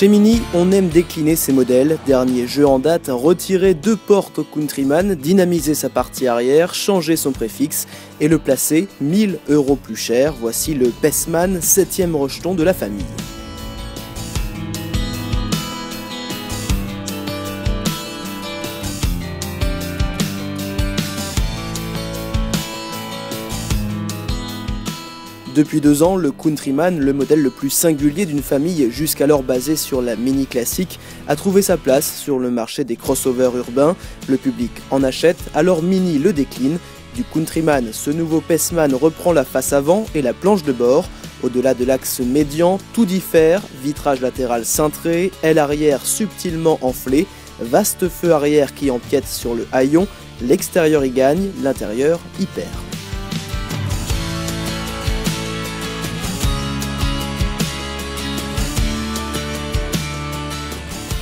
Chez Mini, on aime décliner ses modèles. Dernier jeu en date, retirer 2 portes au Countryman, dynamiser sa partie arrière, changer son préfixe et le placer 1000 € plus cher. Voici le Pessman, 7e rejeton de la famille. Depuis 2 ans, le Countryman, le modèle le plus singulier d'une famille jusqu'alors basée sur la Mini classique, a trouvé sa place sur le marché des crossovers urbains. Le public en achète, alors Mini le décline. Du Countryman, ce nouveau Pessman reprend la face avant et la planche de bord. Au-delà de l'axe médian, tout diffère, vitrage latéral cintré, aile arrière subtilement enflée, vaste feu arrière qui empiète sur le haillon, l'extérieur y gagne, l'intérieur y perd.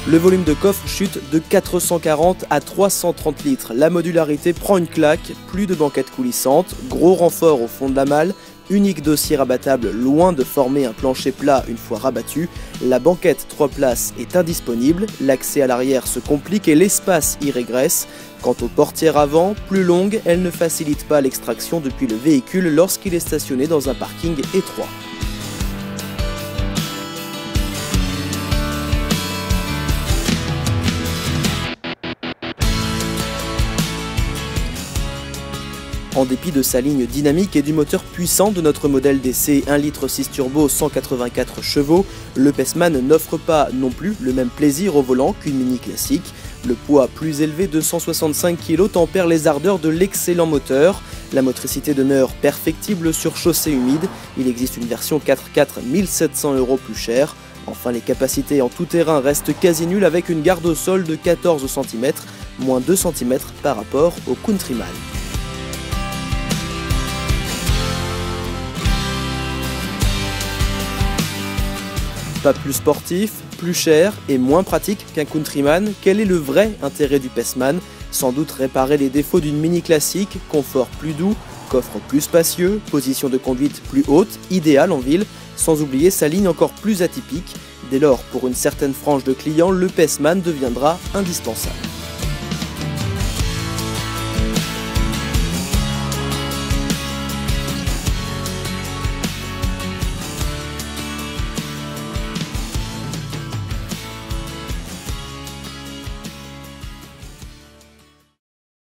Le volume de coffre chute de 440 à 330 litres. La modularité prend une claque, plus de banquette coulissante, gros renfort au fond de la malle, unique dossier rabattable loin de former un plancher plat une fois rabattu. La banquette 3 places est indisponible, l'accès à l'arrière se complique et l'espace y régresse. Quant aux portières avant, plus longues, elles ne facilitent pas l'extraction depuis le véhicule lorsqu'il est stationné dans un parking étroit. En dépit de sa ligne dynamique et du moteur puissant de notre modèle d'essai 1,6 litre turbo 184 chevaux, le Pessman n'offre pas non plus le même plaisir au volant qu'une Mini classique. Le poids plus élevé de 165 kg tempère les ardeurs de l'excellent moteur. La motricité demeure perfectible sur chaussée humide. Il existe une version 4x4 1700 € plus chère. Enfin, les capacités en tout terrain restent quasi nulles avec une garde au sol de 14 cm, moins 2 cm par rapport au Countryman. Pas plus sportif, plus cher et moins pratique qu'un Countryman, quel est le vrai intérêt du Pessman? Sans doute réparer les défauts d'une Mini classique, confort plus doux, coffre plus spacieux, position de conduite plus haute, idéale en ville, sans oublier sa ligne encore plus atypique. Dès lors, pour une certaine frange de clients, le Pessman deviendra indispensable.